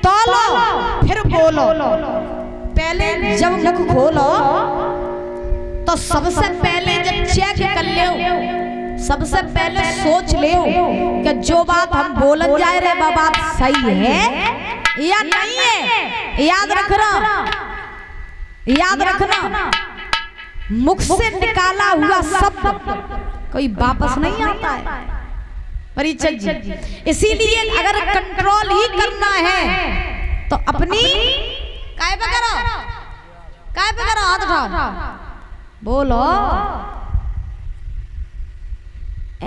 तौलो फिर बोलो। पहले जब मुख खोलो तो सबसे पहले जब चेक कर ले, सबसे पहले सोच ले कि जो बात हम बोलन जाए रे वो बात सही है या नहीं है। याद रखना, याद रखना, मुख से निकाला हुआ शब्द कोई वापस नहीं आता है परिचय जी। इसीलिए अगर कंट्रोल ही करना है तो अपनी काय पे करो, काय पे करो, हाथ उठाओ, बोलो।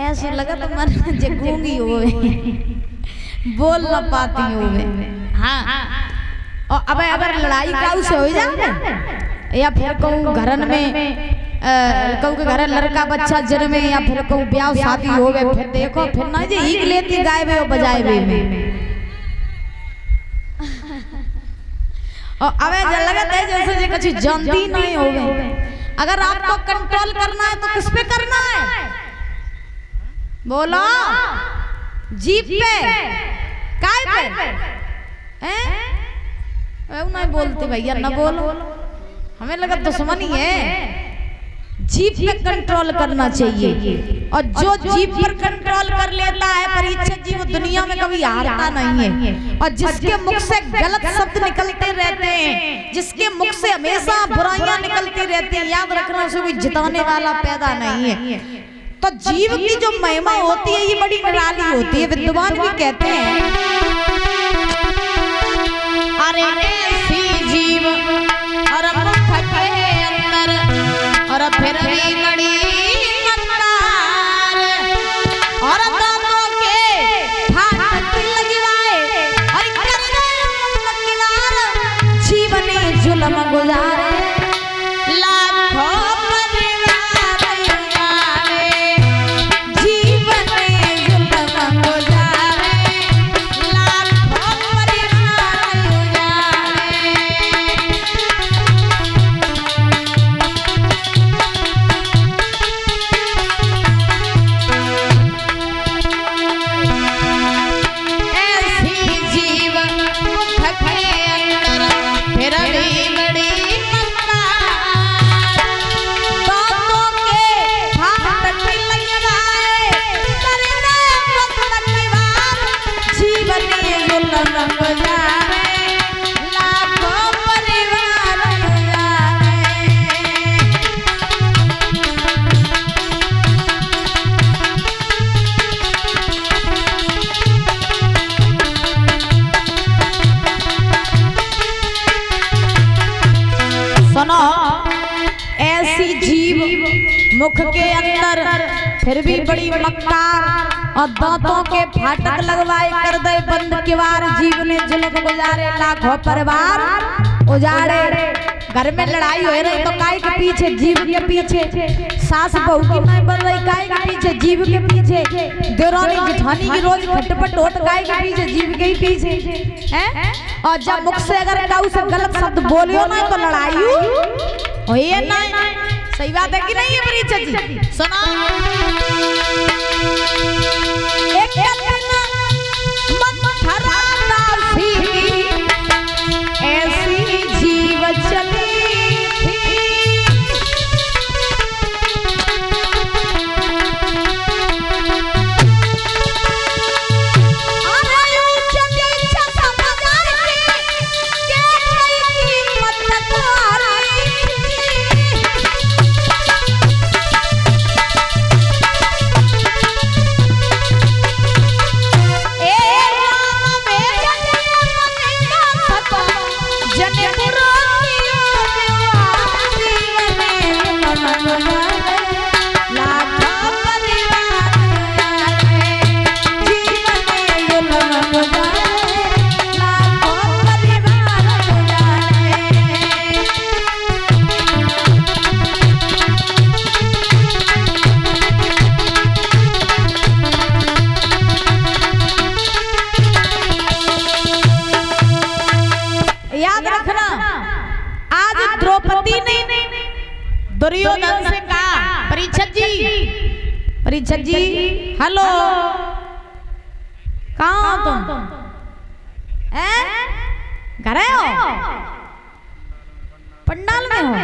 ऐसे लगा तो मन जगूंगी हो बोल न पाती हूँ। हाँ, और अब अगर लड़ाई काऊ से हो जाए या फिर कहूँ घरन में कहूँ के घर लड़का बच्चा जन्मे या फिर कहूँ ब्याह शादी हो गए, फिर देखो फिर ना जी ईग लेती गाय में बजाए में। और अब लगता है जैसे कुछ जानती नहीं हो गए। अगर आपको कंट्रोल करना है तो किस पे करना है, बोलो। जीप पे, काय पे, हैं? नहीं बोलते भैया, ना बोलो, हमें लगा दुश्मनी है। जीप पे कंट्रोल करना चाहिए, और जो जीप पर कंट्रोल कर लेता है परीक्षित जी वो दुनिया में कभी हारता नहीं है। और जिसके मुख से गलत शब्द निकलते रहते हैं, जिसके मुख से हमेशा बुराइयां निकलती रहती हैं, याद रखना उसे कोई जिताने वाला पैदा नहीं है। तो जीव की जो महिमा होती है ये बड़ी निराली होती है। विद्वान भी कहते हैं अरे ऐसी जीव और मुख के अंदर और फिर भी बड़ी मक्कार और दांतों के फाटक लगवाए और जीवने जुल्म गुजारे लाखों मुख के अंदर फिर भी बड़ी मक्कार और दांतों के फाटक लगवाए कर दे बंद किवार जीवने जुल्म गुजारे लाखों परिवार उजाड़े। घर में लड़ाई हो रही तो काय के पीछे, जीव के पीछे। सास बहू की नहीं बन रही, काय के पीछे, जीव के पीछे। देवरानी जेठानी की रोज खटपट होत, काय के पीछे, जीव के ही पीछे हैं। और जब मुख से अगर काऊ से गलत शब्द बोलियो ना तो लड़ाई हो ये नहीं। सही बात है कि नहीं है परीक्षा जी? सुना एक ऐसी जीव चली दुर्योधन से कहा परीक्षित जी हेलो कहाँ हो तुम हैं? घर हो, पंडाल में हो।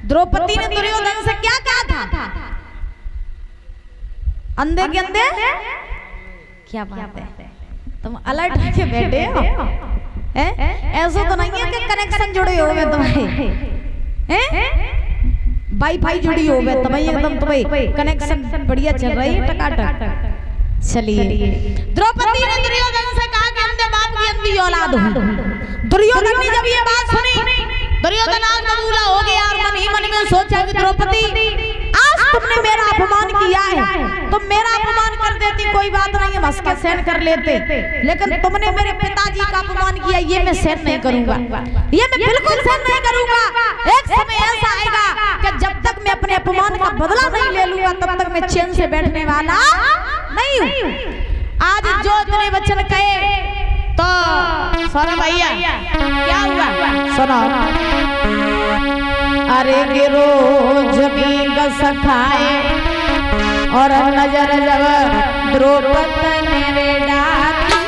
द्रौपदी ने दुर्योधन से क्या कहा था? अंधे के अंधे क्या बात है, तुम अलर्ट होके बैठे हो। ऐसा तो नहीं है कि कनेक्शन जुड़े हो गए तुम्हारे, वाईफाई जुड़ी हो गए तुम्हें, एकदम तुम्हें कनेक्शन बढ़िया चल रही है टकाटक। चलिए, द्रौपदी ने दुर्योधन से कहा कि अंधे बाप की अंधी औलाद हो। दुर्योधन ने जब ये बात सुनी, दुर्योधन आग बबूला हो गया और मन ही मन में सोचा कि द्रौपदी, आज तुमने मेरा अपमान किया है, तुम मेरा अपमान कर देती कोई बात नहीं, हम हंस के सहन कर लेते, लेकिन तुमने मेरे पिताजी का अपमान किया, ये मैं सहन नहीं करूंगा, ये मैं बिल्कुल सहन नहीं करूंगा। एक समय ऐसा आएगा कि जब तक मैं अपने अपमान का बदला नहीं ले लूंगा तब तक मैं चैन से बैठने वाला नहीं हूं। आज जो इतने वचन कहे तो सुनो भैया, क्या हुआ सुनो। अरे गिरो जमी गस खाए और नजर जब द्रौपदी ने डाली,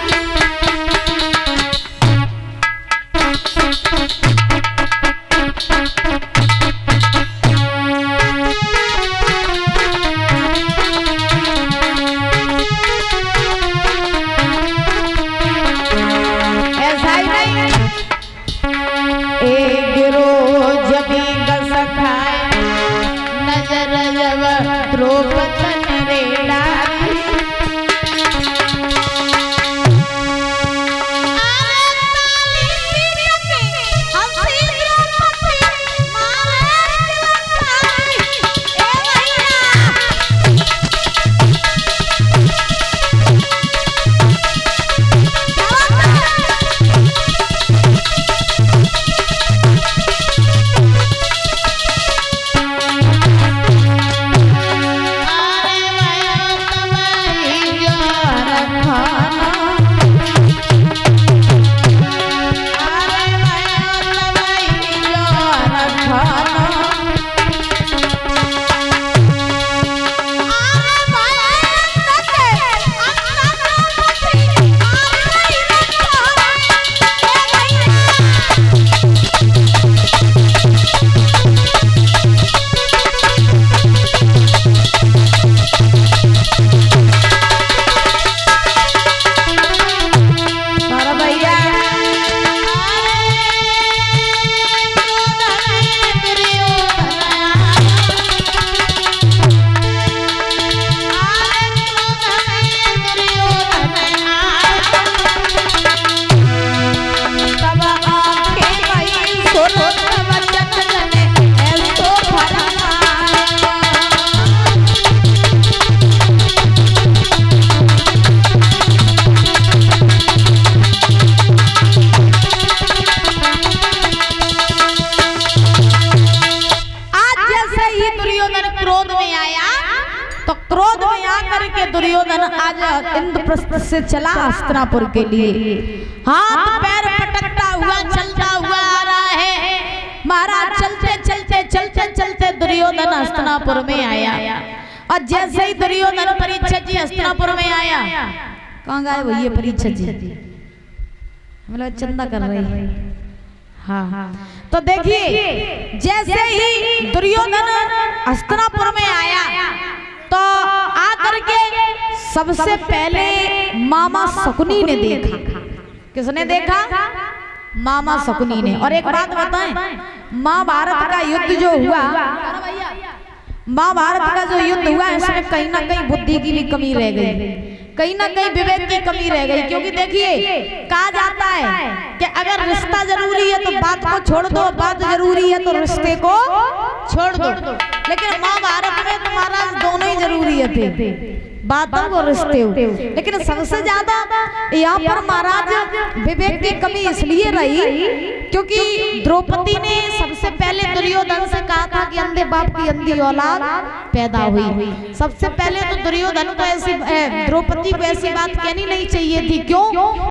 दुर्योधन आज इंद्रप्रस्थ से चला हस्तिनापुर के लिए, हाथ पैर पटकता हुआ चलता हुआ आ रहा है। महाराज चलते चलते चलते चलते दुर्योधन हस्तिनापुर में आया, और जैसे ही दुर्योधन परीक्षित जी हस्तिनापुर में आया, कहाँ गए वो ये परीक्षित जी, मतलब चंदा कर रही है। हाँ, तो देखिए जैसे ही दुर्योधन हस्तिनापुर में आया तो आकर के सबसे पहले मामा शकुनी ने देखा। किसने देखा? मामा शकुनी ने। और एक बात बताएं, महाभारत का युद्ध जो हुआ, महाभारत का जो युद्ध हुआ इसमें कहीं ना कहीं बुद्धि की भी कमी रह गई, कहीं ना कहीं विवेक की कमी रह गई। क्योंकि देखिए कहा जाता है कि अगर रिश्ता जरूरी है तो बात को छोड़ दो, बात जरूरी है तो रिश्ते को छोड़ दो। लेकिन महाभारत में तुम्हारा दोनों ही जरूरी थे, बात वो रिश्ते हो। लेकिन सबसे ज्यादा यहाँ पर महाराज विवेक की कमी इसलिए रही क्योंकि द्रौपदी ने सबसे पहले दुर्योधन से कहा था कि अंधे बाप की अंधी औलाद पैदा हुई। सबसे पहले तो दुर्योधन को ऐसी, द्रौपदी को ऐसी बात कहनी नहीं चाहिए थी। क्यों?